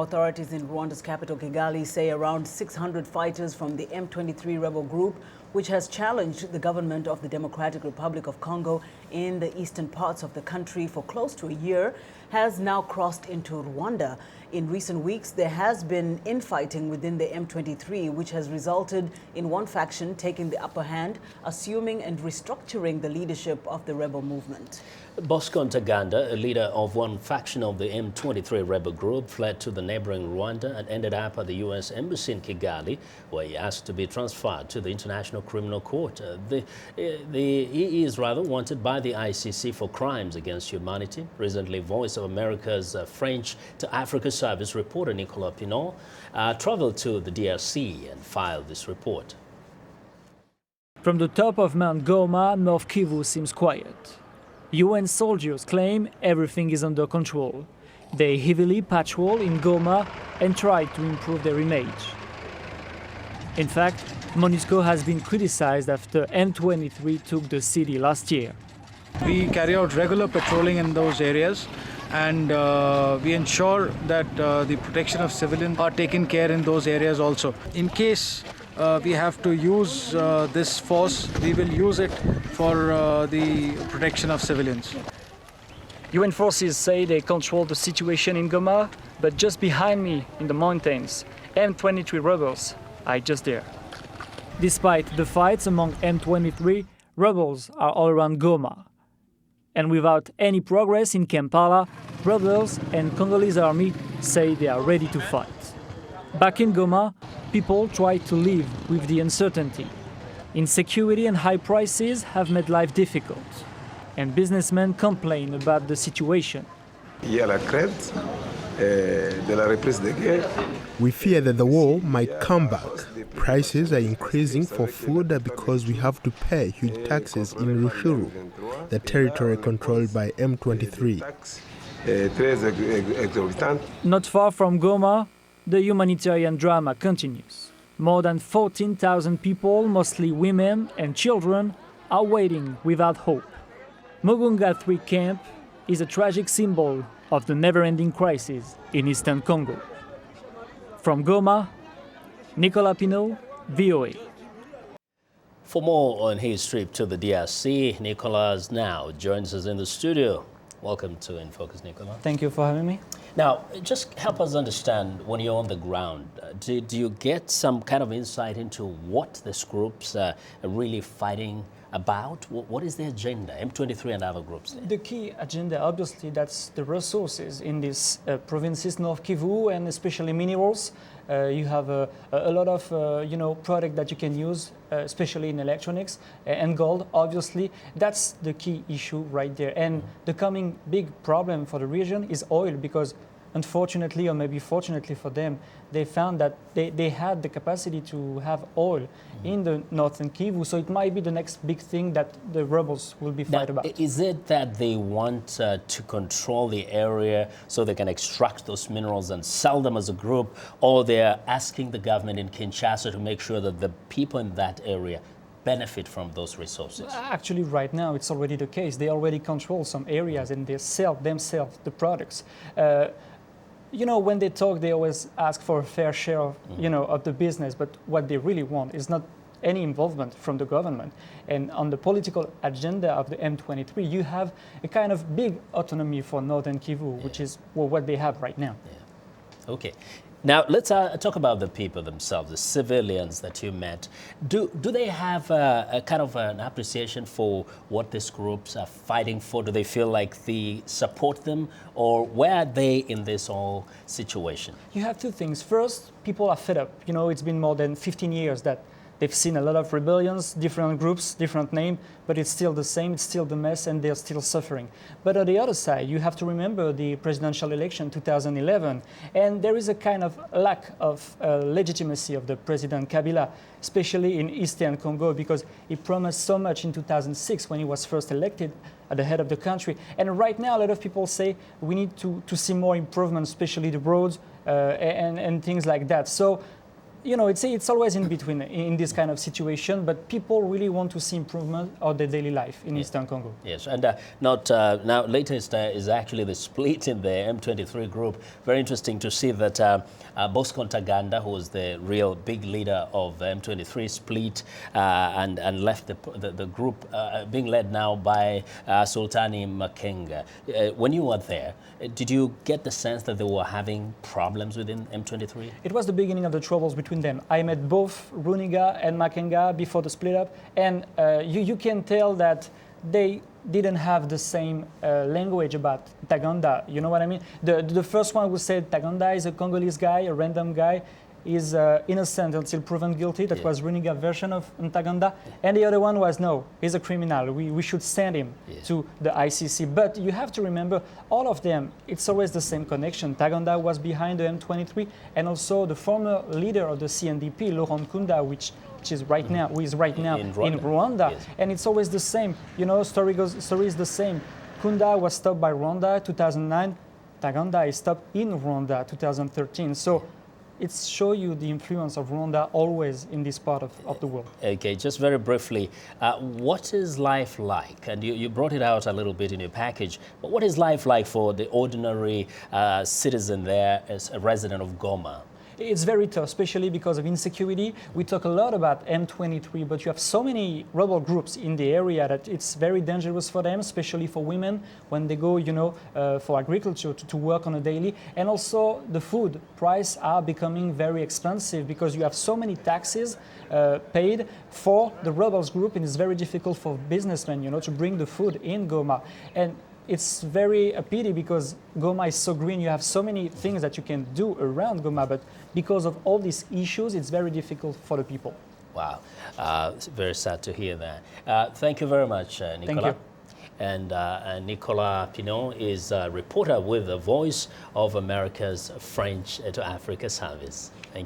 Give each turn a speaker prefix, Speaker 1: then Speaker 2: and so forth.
Speaker 1: Authorities in Rwanda's capital, Kigali, say around 600 fighters from the M23 rebel group, which has challenged the government of the Democratic Republic of Congo in the eastern parts of the country for close to a year, has now crossed into Rwanda. In recent weeks, there has been infighting within the M23, which has resulted in one faction taking the upper hand, assuming and restructuring the leadership of the rebel movement.
Speaker 2: Bosco Ntaganda, a leader of one faction of the M23 rebel group, fled to the neighboring Rwanda and ended up at the U.S. Embassy in Kigali, where he asked to be transferred to the International Criminal Court. He is rather wanted by the ICC for crimes against humanity. Recently, Voice of America's French to Africa Service reporter Nicolas Pinault traveled to the DRC and filed this report.
Speaker 3: From the top of Mount Goma, North Kivu seems quiet. UN soldiers claim everything is under control. They heavily patrol in Goma and try to improve their image. In fact, MONUSCO has been criticized after M23 took the city last year.
Speaker 4: We carry out regular patrolling in those areas, and we ensure that the protection of civilians are taken care in those areas also. In case we have to use this force, we will use it for the protection of civilians.
Speaker 3: UN forces say they control the situation in Goma, but just behind me in the mountains, M23 rebels are just there. Despite the fights among M23, rebels are all around Goma. And without any progress in Kampala, rebels and Congolese army say they are ready to fight. Back in Goma, people try to live with the uncertainty. Insecurity and high prices have made life difficult. And businessmen complain about the situation.
Speaker 5: We fear that the war might come back. Prices are increasing for food because we have to pay huge taxes in Rushuru, the territory controlled by M23.
Speaker 3: Not far from Goma, the humanitarian drama continues. More than 14,000 people, mostly women and children, are waiting without hope. Mugunga 3 camp is a tragic symbol of the never-ending crisis in eastern Congo. From Goma, Nicolas Pinault, VOA.
Speaker 2: For more on his trip to the DRC, Nicolas now joins us in the studio. Welcome to In Focus, Nicolas.
Speaker 3: Thank you for having me.
Speaker 2: Now, just help us understand, when you're on the ground, do you get some kind of insight into what these groups are really fighting about? What is the agenda, M23 and other groups there?
Speaker 3: The key agenda, obviously, that's the resources in these provinces, North Kivu, and especially minerals. You have a lot of product that you can use, especially in electronics, and gold, obviously. That's the key issue right there. And the coming big problem for the region is oil, because unfortunately, or maybe fortunately for them, they found that they had the capacity to have oil in the northern Kivu. So it might be the next big thing that the rebels will be fighting about.
Speaker 2: Is it that they want to control the area so they can extract those minerals and sell them as a group, or they're asking the government in Kinshasa to make sure that the people in that area benefit from those resources?
Speaker 3: Actually, right now, it's already the case. They already control some areas and they sell themselves the products. When they talk, they always ask for a fair share of, of the business, but what they really want is not any involvement from the government. And on the political agenda of the M23, you have a kind of big autonomy for Northern Kivu, which is what they have right now.
Speaker 2: Yeah. Okay. Now, let's talk about the people themselves, the civilians that you met. Do they have a kind of an appreciation for what these groups are fighting for? Do they feel like they support them? Or where are they in this whole situation?
Speaker 3: You have two things. First, people are fed up. It's been more than 15 years that they've seen a lot of rebellions, different groups, different name, but it's still the same, it's still the mess, and they're still suffering. But on the other side, you have to remember the presidential election 2011, and there is a kind of lack of legitimacy of the President Kabila, especially in Eastern Congo, because he promised so much in 2006 when he was first elected at the head of the country. And right now, a lot of people say we need to see more improvement, especially the roads and things like that. So You know, it's always in between in this kind of situation, but people really want to see improvement of their daily life in Eastern Congo.
Speaker 2: Yes, and now latest is actually the split in the M23 group. Very interesting to see that Bosco Ntaganda, who was the real big leader of the M23, split and left the group being led now by Sultani Makenga. When you were there, did you get the sense that they were having problems within M23?
Speaker 3: It was the beginning of the troubles between them. I met both Runiga and Makenga before the split up, and you can tell that they didn't have the same language about Ntaganda. You know what I mean? The first one who said Ntaganda is a Congolese guy, a random guy, is innocent until proven guilty. That was Runiga's version of Ntaganda. And the other one was, no, he's a criminal. We should send him to the ICC. But you have to remember, all of them, it's always the same connection. Ntaganda was behind the M23, and also the former leader of the CNDP, Laurent Nkunda, which is right now in Rwanda.
Speaker 2: Yes.
Speaker 3: And it's always the same. You know, story is the same. Nkunda was stopped by Rwanda 2009. Ntaganda is stopped in Rwanda 2013. So it shows you the influence of Rwanda always in this part of the world.
Speaker 2: Okay, just very briefly, what is life like? And you brought it out a little bit in your package, but what is life like for the ordinary citizen there as a resident of Goma?
Speaker 3: It's very tough, especially because of insecurity. We talk a lot about M23, but you have so many rebel groups in the area that it's very dangerous for them, especially for women when they go, you know, for agriculture to work on a daily. And also the food prices are becoming very expensive because you have so many taxes paid for the rebels group, and it's very difficult for businessmen, you know, to bring the food in Goma. And it's very a pity because Goma is so green. You have so many things that you can do around Goma, but because of all these issues, it's very difficult for the people.
Speaker 2: Wow, it's very sad to hear that. Thank you very much, Nicolas.
Speaker 3: Thank you.
Speaker 2: And Nicolas Pinault is a reporter with the Voice of America's French to Africa service. Thank you.